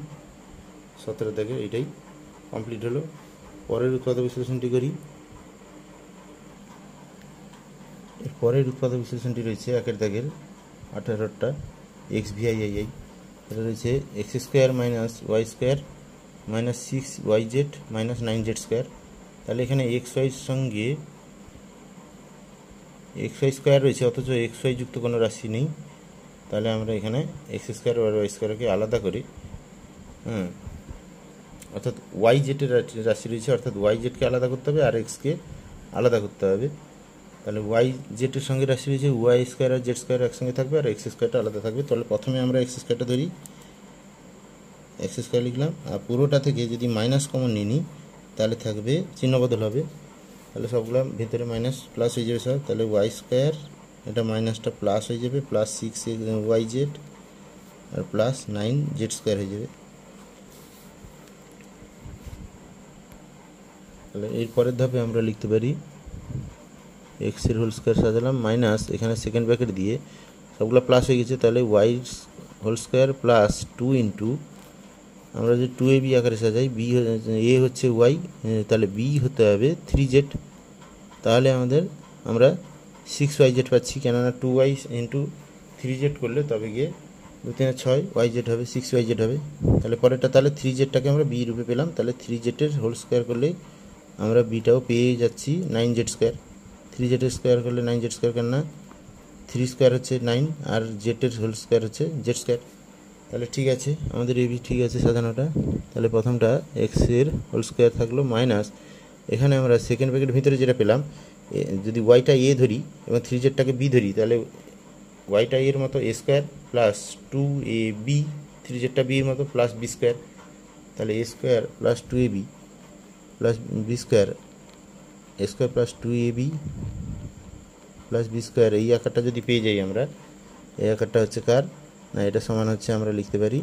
17 থেকে এইটাই কমপ্লিট হলো। পরের উৎপাদক বিশ্লেষণটি করি, পরের উৎপাদক বিশ্লেষণটি রয়েছে একের দাগের 18টা এক্স ভিআই আই, এটা রয়েছে X square minus Y square minus 6yz minus 9z square, তাহলে এখানে এক্স ওয়াইয়ের সঙ্গে এক্স ওয়াই স্কোয়ার রয়েছে, অথচ এক্স ওয়াই যুক্ত কোনো রাশি নেই, তাহলে আমরা এখানে এক্স স্কোয়ার আর ওয়াই স্কোয়ারকে আলাদা করি, অর্থাৎ ওয়াই জেটের রাশি রয়েছে, অর্থাৎ ওয়াই জেটকে আলাদা করতে হবে আর এক্সকে আলাদা করতে হবে, তাহলে ওয়াই জেটের সঙ্গে রাশি রয়েছে ওয়াই স্কোয়ার আর জেড স্কোয়ার একসঙ্গে থাকবে, আর এক্স স্কোয়ারটা আলাদা থাকবে, তাহলে প্রথমে আমরা এক্স স্কোয়ারটা ধরি, এক্স স্কোয়ার লিখলাম, আর পুরোটা থেকে যদি মাইনাস কমন নিয়ে নিই তাহলে থাকবে চিহ্ন বদল হবে, তাহলে সবগুলো ভিতরে মাইনাস প্লাস হয়ে যাবে সব, তাহলে ওয়াই স্কোয়ার এটা মাইনাসটা প্লাস হয়ে যাবে, প্লাস 6yz আর প্লাস 9z স্কোয়ার হয়ে যাবে, তাহলে এর পরের ধাপে আমরা লিখতে পারি এক্সের হোল স্কোয়ার সাজালাম মাইনাস, এখানে সেকেন্ড ব্র্যাকেট দিয়ে সবগুলো প্লাস হয়ে গেছে, তাহলে Y whole square plus 2 into আমরা যে 2ab আকারে সাজাই, বি এ হচ্ছে ওয়াই, তাহলে বি হতে হবে 3z। তাহলে আমরা 6yz পাচ্ছি, কেননা 2y ইন্টু 3z করলে তবে গিয়ে 2 3 6 yz হবে, 6yz হবে। তাহলে পরেরটা, তাহলে 3zটাকে আমরা বি রূপে পেলাম, তাহলে 3z-এর হোল স্কোয়ার করলে আমরা বিটাও পেয়ে যাচ্ছি 9z স্কোয়ার। 3z স্কোয়ার করলে 9z স্কোয়ার, কেননা 3 স্কোয়ার হচ্ছে 9 আর জেডের হোল স্কোয়ার হচ্ছে জেড স্কোয়ার। তাহলে ঠিক আছে, আমাদের এবি ঠিক আছে সাজানোটা। তাহলে প্রথমটা এক্সের হোল স্কোয়ার থাকলো মাইনাস, এখানে আমরা সেকেন্ড ব্র্যাকেটের ভিতরে যেটা পেলাম, যদি ওয়াইটা এ ধরি এবং 3zটাকে বি ধরি, তাহলে ওয়াইটা এর মতো এ স্কোয়ার প্লাস 2ab, 3zটা বি এর মতো প্লাস বি স্কোয়ার। তাহলে A square plus 2ab plus B square, A square plus 2ab plus B square, এই আকারটা যদি পেয়ে যাই আমরা, এই আকারটা হচ্ছে কার না, এটা সমান হচ্ছে আমরা লিখতে পারি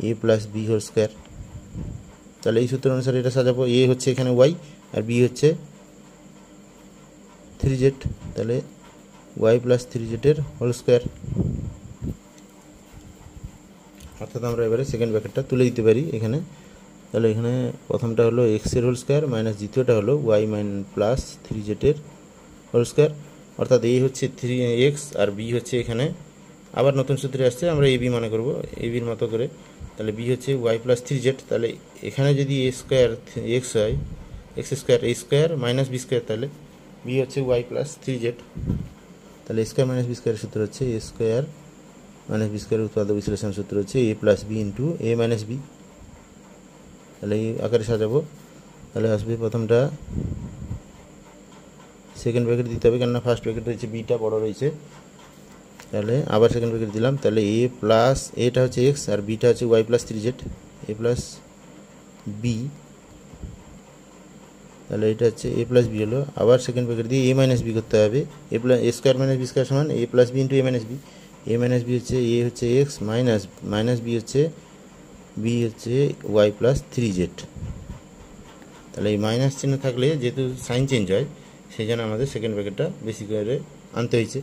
এ প্লাস বি হোল স্কোয়ার। তাহলে এই সূত্র অনুসারে এটা সাজাবো, এ হচ্ছে এখানে ওয়াই আর বি হচ্ছে 3z, তাহলে ওয়াই প্লাস 3z-এর হোল স্কোয়ার। অর্থাৎ আমরা এবারে সেকেন্ড ব্র্যাকেটটা তুলে দিতে পারি এখানে। তাহলে এখানে প্রথমটা হলো এক্সের হোল স্কোয়ার মাইনাস দ্বিতীয়টা হলো ওয়াই প্লাস 3z-এর হোল স্কোয়ার। অর্থাৎ এ হচ্ছে 3x আর বি হচ্ছে এখানে আবার নতুন সূত্রে আসছে, আমরা এবি মনে করব এবির মতো করে। তাহলে বি হচ্ছে ওয়াই প্লাস 3z, তাহলে এখানে যদি এ স্কোয়ার এক্স হয়, x square A square minus B square, তাহলে বি হচ্ছে ওয়াই প্লাস 3z। তাহলে এ স্কোয়ার মাইনাস বি স্কোয়ারের সূত্র হচ্ছে এ স্কোয়ার মাইনাস বি স্কোয়ারের উৎপাদক বিশ্লেষণ সূত্র হচ্ছে A plus B into A minus B. তাহলে এই আকারে সাজাবো। তাহলে আসবে প্রথমটা সেকেন্ড ব্র্যাকেট দিতে হবে, কেননা ফার্স্ট ব্র্যাকেট রয়েছে বিটা বড় রয়েছে। তাহলে আবার সেকেন্ড ব্র্যাকেট দিলাম, তাহলে এ প্লাস এটা হচ্ছে এক্স আর বিটা হচ্ছে ওয়াই প্লাস 3z, এ প্লাস বি। তাহলে এটা হচ্ছে এ প্লাস বি হলো, আবার সেকেন্ড ব্র্যাকেট দিয়ে এ মাইনাস বি করতে হবে, এ প্লাস এ স্কোয়ার মাইনাস বি স্কোয়ার সমান এ plus B into A minus B. A minus B হচ্ছে এ হচ্ছে এক্স মাইনাস মাইনাস বি হচ্ছে ওয়াই প্লাস 3z। তাহলে এই মাইনাস চিহ্ন থাকলে যেহেতু সাইন চেঞ্জ হয়, সেই জন্য আমাদের সেকেন্ড ব্র্যাকেটটা বেশি করে আনতে হয়েছে।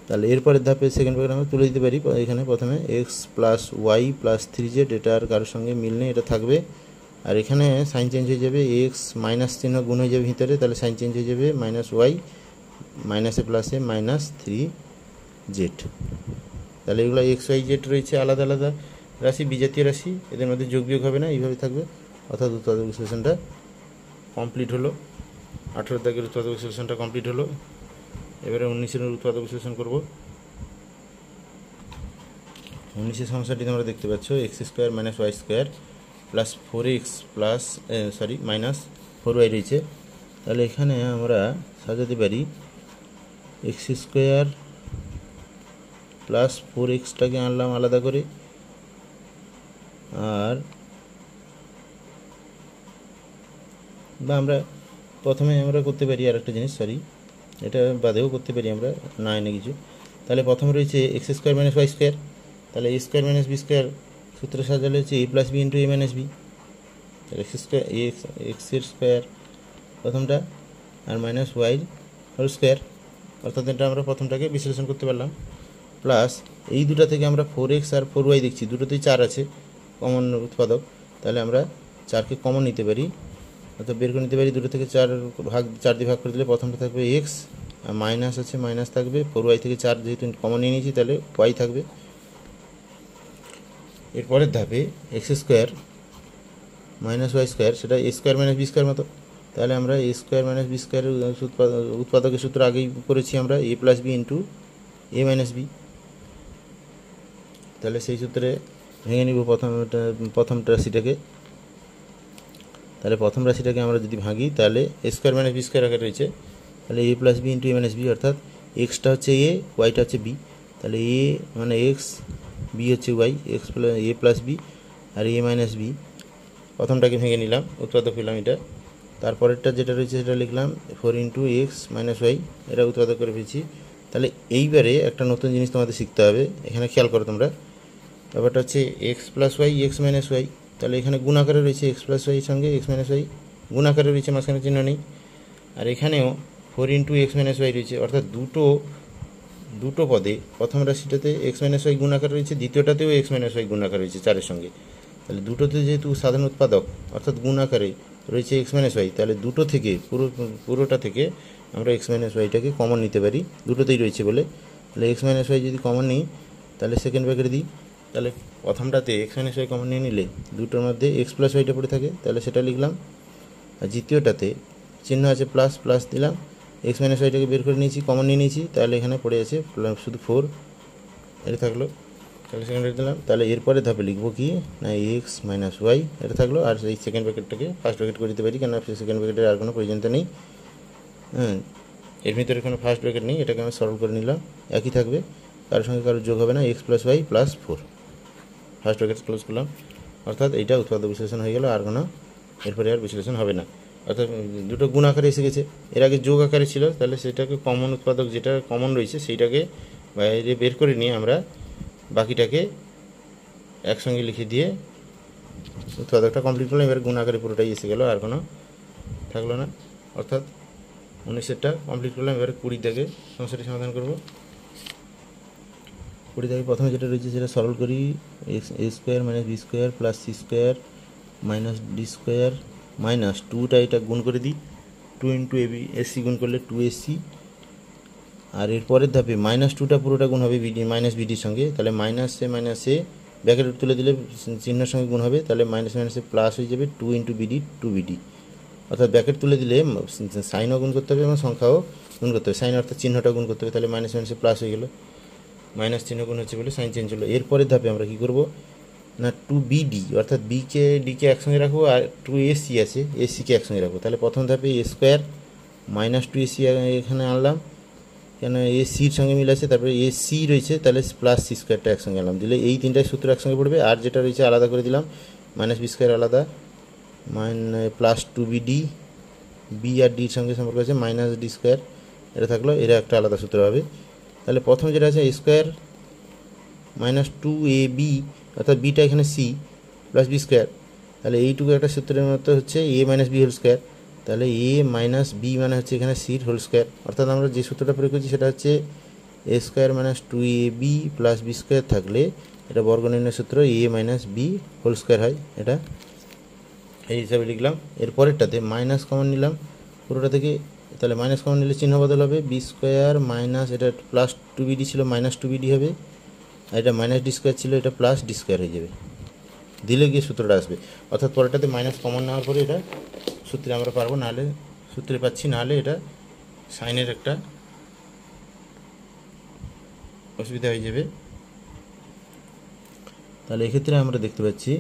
তাহলে এরপরের ধাপে সেকেন্ড ব্র্যাকেট আমরা তুলে দিতে পারি। এখানে প্রথমে x plus y plus 3z, এটা আর কারোর সঙ্গে মিল নেই, এটা থাকবে। আর এখানে সাইন চেঞ্জ হয়ে যাবে, এক্স মাইনাস চিহ্ন গুণ হয়ে যাবে ভিতরে, তাহলে সাইন চেঞ্জ হয়ে যাবে মাইনাস ওয়াই মাইনাসে প্লাসে মাইনাস 3z। তাহলে এগুলো এক্স ওয়াই জেড রয়েছে আলাদা আলাদা রাশি, বিজাতীয় রাশি, এদের মধ্যে যোগ বিয়োগ হবে না, এইভাবে থাকবে। অর্থাৎ উৎপাদক বিশ্লেষণটা কমপ্লিট হলো। 18 দাগের উৎপাদক বিশ্লেষণটা কমপ্লিট হলো। এবারে 19-এর উৎপাদক বিশ্লেষণ করব। 19-এর সমস্যাটি তোমরা দেখতে পাচ্ছ, X square minus Y square plus 4x plus minus 4y রয়েছে। তাহলে এখানে আমরা সাজাতে পারি এক্স স্কোয়ার প্লাস 4xটাকে আনলাম আলাদা করে, আর বা আমরা প্রথমে আমরা করতে পারি আর একটা জিনিস, এটা বাদেও করতে পারি আমরা, না এনে কিছু। তাহলে প্রথমে রয়েছে X square minus Y square, তাহলে A square minus B square সূত্র সাজালে হচ্ছে A plus B into A minus B. তাহলে এক্স স্কোয়ার এক্সের স্কোয়ার প্রথমটা আর মাইনাস ওয়াইর হোল স্কোয়ার, অর্থাৎ এটা আমরা প্রথমটাকে বিশ্লেষণ করতে পারলাম। প্লাস এই দুটা থেকে আমরা 4x আর 4y দেখছি, দুটোতেই 4 আছে কমন উৎপাদক, তাহলে আমরা 4কে কমন নিতে পারি, অর্থাৎ বের করে নিতে পারি। দুটো থেকে 4 দিয়ে ভাগ করে দিলে প্রথমটা থাকবে এক্স আর মাইনাস আছে, মাইনাস থাকবে 4y থেকে 4 যেহেতু কমন নিয়ে নিয়েছি, তাহলে ওয়াই থাকবে। এরপরের ধাপে X square minus Y square, সেটা A square minus B square মতো। তাহলে আমরা এ স্কোয়ার মাইনাস বি স্কোয়ারের উৎপাদকের সূত্র আগেই করেছি আমরা, এ plus B into A minus B. তাহলে সেই সূত্রে ভেঙে নিব প্রথম রাশিটাকে। তাহলে প্রথম রাশিটাকে আমরা যদি ভাঙি, তাহলে A square minus B square আকারে রয়েছে, তাহলে A plus B into A minus B, অর্থাৎ এক্সটা হচ্ছে এ, ওয়াইটা হচ্ছে বি। তাহলে এ মানে এক্স, বি হচ্ছে ওয়াই, এক্স প্লাস এ প্লাস বি আর এ মাইনাস বি। প্রথমটাকে ভেঙে নিলাম, উৎপাদক পেলাম এটা। তারপরেরটা যেটা রয়েছে সেটা লিখলাম 4 ইন্টু এক্স মাইনাস ওয়াই, এটা উৎপাদক করে পেয়েছি। তাহলে এইবারে একটা নতুন জিনিস তোমাদের শিখতে হবে, এখানে খেয়াল করো তোমরা, ব্যাপারটা হচ্ছে x plus y x minus y. তাহলে এখানে গুণ আকারে রয়েছে এক্স প্লাস ওয়াই সঙ্গে এক্স মাইনাস ওয়াই, গুণ আকারে রয়েছে, মাঝখানে চিহ্ন নেই। আর এখানেও 4 ইন্টু এক্স মাইনাস ওয়াই রয়েছে, অর্থাৎ দুটো পদে প্রথম রাশিটাতে এক্স মাইনাস ওয়াই গুণ আকার রয়েছে, দ্বিতীয়টাতেও এক্স মাইনাস ওয়াই গুণ আকার রয়েছে 4-এর সঙ্গে। তাহলে দুটোতে যেহেতু সাধারণ উৎপাদক অর্থাৎ গুণ আকারে রয়েছে এক্স মাইনাস ওয়াই, তাহলে দুটো থেকে পুরোটা থেকে আমরা এক্স মাইনাস ওয়াইটাকে কমন নিতে পারি, দুটোতেই রয়েছে বলে। তাহলে এক্স মাইনাস ওয়াই যদি কমন নিই তাহলে সেকেন্ড ব্র্যাকেট দিই, তাহলে প্রথমটাতে এক্স মাইনাস ওয়াই কমন নিয়ে নিলে দুটোর মধ্যে এক্স প্লাস ওয়াইটা পড়ে থাকে, তাহলে সেটা লিখলাম। আর দ্বিতীয়টাতে চিহ্ন আছে প্লাস, প্লাস দিলাম, এক্স মাইনাস ওয়াইটাকে বের করে নিয়েছি, কমন নিয়ে নিয়েছি, তাহলে এখানে পড়ে আছে শুধু 4 এটা থাকলো, তাহলে সেকেন্ড ব্র্যাকেট দিলাম। তাহলে এরপরে ধাপে লিখবো কি না এক্স মাইনাস ওয়াই এটা থাকলো, আর এই সেকেন্ড ব্র্যাকেটটাকে ফার্স্ট ব্র্যাকেট করে দিতে পারি, কেন সেকেন্ড ব্র্যাকেটের আর কোনো প্রয়োজনতা নেই। এর ভিতরে কোনো ফার্স্ট ব্র্যাকেট নেই, এটাকে আমি সলভ করে নিলাম, একই থাকবে, কারোর সঙ্গে কারোর যোগ হবে না, x plus y plus 4 first bracket close করলাম। অর্থাৎ এইটা উৎপাদক বিশ্লেষণ হয়ে গেল, আর কোনো এরপরে আর বিশ্লেষণ হবে না। অর্থাৎ দুটো গুণ আকারে এসে গেছে, এর আগে যোগ আকারে ছিল, তাহলে সেটাকে কমন উৎপাদক যেটা কমন রয়েছে সেইটাকে বাইরে বের করে নিয়ে আমরা বাকিটাকে একসঙ্গে লিখে দিয়ে উৎপাদকটা কমপ্লিট করলাম। এবার গুণ আকারে পুরোটাই এসে গেল, আর কোনো থাকলো না। অর্থাৎ 19-এরটা কমপ্লিট করলাম। এবারে 20 দাগে সমস্যাটি সমাধান করব। 20 দাগে প্রথমে যেটা রয়েছে সেটা সরল করি, A square minus B square plus C square minus D square minus 2টা এটা গুণ করে দিই, 2 ইন্টু এবি এসি গুণ করলে 2ac, আর এরপরের ধাপে -2টা পুরোটা গুণ হবে বিডি মাইনাস বিডির সঙ্গে, তাহলে মাইনাসে ব্র্যাকেট তুলে দিলে চিহ্নের সঙ্গে গুণ হবে, তাহলে মাইনাসে প্লাস হয়ে যাবে 2 ইন্টু বিডি 2bd। অর্থাৎ ব্র্যাকেট তুলে দিলে সাইনও গুণ করতে হবে এবং সংখ্যাও গুণ করতে হবে, সাইন অর্থাৎ চিহ্নটা গুণ করতে হবে, তাহলে মাইনাসে প্লাস হয়ে গেল, মাইনাস চিহ্ন গুণ হচ্ছে বলে সাইন চেঞ্জ হলো। এরপরের ধাপে আমরা কী করবো না 2bd অর্থাৎ ডিকে একসঙ্গে রাখবো, আর 2ac আছে এসিকে একসঙ্গে রাখবো। তাহলে প্রথম ধাপে এ স্কোয়ার মাইনাস 2ac এখানে আনলাম, কেন এ সির সঙ্গে মিল আছে, তারপরে এ সি রয়েছে, তাহলে প্লাস সি স্কোয়ারটা একসঙ্গে আনলাম, দিলে এই তিনটাই সূত্র একসঙ্গে পড়বে। আর যেটা রয়েছে আলাদা করে দিলাম, মাইনাস বি স্কোয়ার আলাদা, প্লাস 2bd, বি আর ডির সঙ্গে সম্পর্ক আছে মাইনাস ডি স্কোয়ার, এটা থাকলো, এরা একটা আলাদা সূত্র হবে। তাহলে প্রথম যেটা আছে এ স্কোয়ার মাইনাস 2ab অর্থাৎ বিটা এখানে সি প্লাস বি স্কোয়ার, তাহলে এইটুকু একটা সূত্রের মতো হচ্ছে A minus B whole square, তাহলে এ মাইনাস বি মানে হচ্ছে এখানে সির হোল স্কোয়ার। অর্থাৎ আমরা যে সূত্রটা প্রয়োগ করছি সেটা হচ্ছে A square minus 2ab plus B square থাকলে এটা বর্গনির্ণয় সূত্র A minus B whole square হয়, এটা এই হিসাবে লিখলাম। এরপরেরটাতে মাইনাস কমন নিলাম পুরোটা থেকে, তাহলে মাইনাস কমন নিলে চিহ্ন বদল হবে, বি স্কোয়ার মাইনাস এটা প্লাস 2bd ছিল মাইনাস 2bd হবে, আর এটা মাইনাস ডি স্কোয়ার ছিল এটা প্লাস ডি স্কোয়ার হয়ে যাবে, দিলে গিয়ে সূত্রটা আসবে। অর্থাৎ পরেরটাতে মাইনাস কমন নেওয়ার পরে এটা সূত্রে আমরা পারবো, নাহলে সূত্রে পাচ্ছি, নাহলে এটা সাইনের একটা অসুবিধা হয়ে যাবে। তাহলে এক্ষেত্রে আমরা দেখতে পাচ্ছি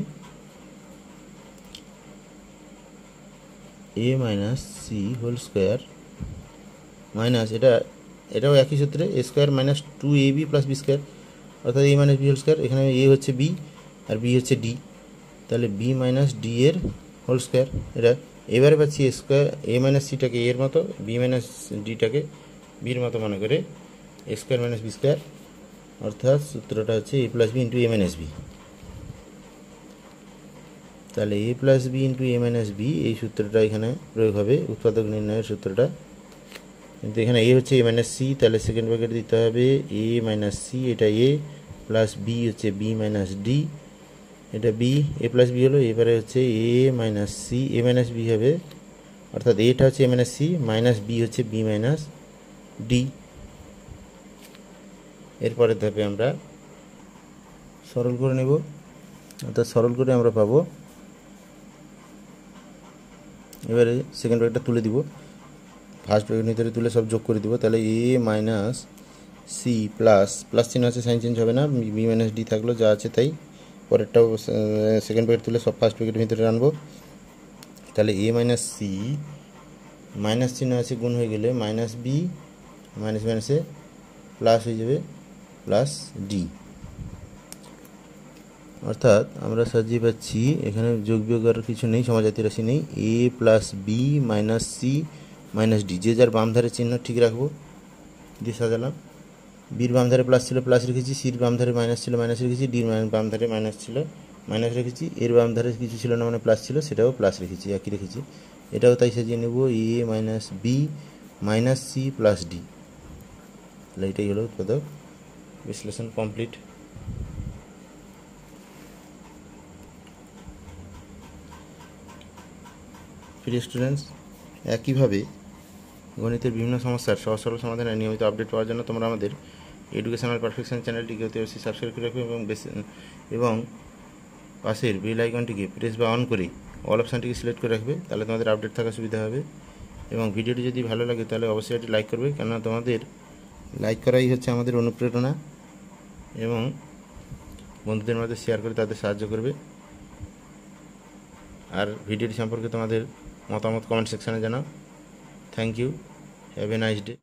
A minus C whole square minus এটাও একই সূত্রে A square minus 2ab plus B square, অর্থাৎ A minus B whole square, এখানে এ হচ্ছে বি আর বি হচ্ছে ডি, তাহলে বি মাইনাস ডি এর হোল স্কোয়ার এটা। এবারে পাচ্ছি এ স্কোয়ার এ মাইনাস সিটাকে এর মতো, বি মাইনাস ডিটাকে বির মতো মনে করে এ স্কোয়ার মাইনাস বি স্কোয়ার, অর্থাৎ সূত্রটা হচ্ছে A plus B into A minus B. তাহলে A plus B into A minus B এই সূত্রটা এখানে প্রয়োগ হবে, উৎপাদক নির্ণয়ের সূত্রটা। কিন্তু এখানে এ হচ্ছে এ মাইনাস সি, তাহলে সেকেন্ড ব্র্যাকেট দিতে হবে এ মাইনাস সি, এটা এ প্লাস বি হচ্ছে বি মাইনাস ডি, এটা বি, এ প্লাস বি হলো, এবারে হচ্ছে A minus C A minus B হবে, অর্থাৎ এটা হচ্ছে A minus C minus B হচ্ছে বি মাইনাস ডি। এরপরের ধাপে আমরা সরল করে নেব, অর্থাৎ সরল করে আমরা পাবো, এবারে সেকেন্ড ব্র্যাকেটটা তুলে দিব, ফার্স্ট ব্র্যাকেট ভিতরে তুলে সব যোগ করে দিব, তাহলে A minus C plus plus চিহ্ন আছে সাইন চেঞ্জ হবে না, বি মাইনাস ডি থাকলো যা আছে তাই, পরেরটাও সেকেন্ড ব্র্যাকেট তুলে সব ফার্স্ট ব্র্যাকেটের ভিতরে আনবো, তাহলে এ মাইনাস সি মাইনাস চিহ্ন আছে গুণ হয়ে গেলে মাইনাস বি মাইনাস মাইনাসে প্লাস হয়ে যাবে প্লাস ডি। অর্থাৎ আমরা সাজিয়ে পাচ্ছি এখানে যোগ বিয়োগ আর কিছু নেই, সমজাতীয় রাশি নেই, A plus B minus C minus D, যে যার বাম ধারে চিহ্ন ঠিক রাখবো, দিয়ে সাজালাম। বির বাম ধারে প্লাস ছিল প্লাস রেখেছি, সির বাম ধারে মাইনাস ছিল মাইনাস রেখেছি, ডির বাম ধারে মাইনাস ছিল মাইনাস রেখেছি, এর বাম ধারে কিছু ছিল না মানে প্লাস ছিল সেটাও প্লাস রেখেছি, একই রেখেছি। এটাও তাই সাজিয়ে নেব, A minus B minus C plus D, তাহলে এটাই হলো উৎপাদক বিশ্লেষণ কমপ্লিট। প্রিয় স্টুডেন্টস, একইভাবে গণিতের বিভিন্ন সমস্যার সহজ সরল সমাধানের নিয়মিত আপডেট পাওয়ার জন্য তোমরা আমাদের এডুকেশনাল পারফেকশন চ্যানেলটিকে অতি অবশ্যই সাবস্ক্রাইব করে রাখবে এবং পাশের বেল আইকনটিকে প্রেস বা অন করে অল অপশানটিকে সিলেক্ট করে রাখবে, তাহলে তোমাদের আপডেট থাকা সুবিধা হবে। এবং ভিডিওটি যদি ভালো লাগে তাহলে অবশ্যই এটি লাইক করবে, কেননা তোমাদের লাইক করাই হচ্ছে আমাদের অনুপ্রেরণা, এবং বন্ধুদের মধ্যে শেয়ার করে তাদের সাহায্য করবে। আর ভিডিওটি সম্পর্কে তোমাদের মতামত কমেন্ট সেকশানে জানাও। Thank you, have a nice day.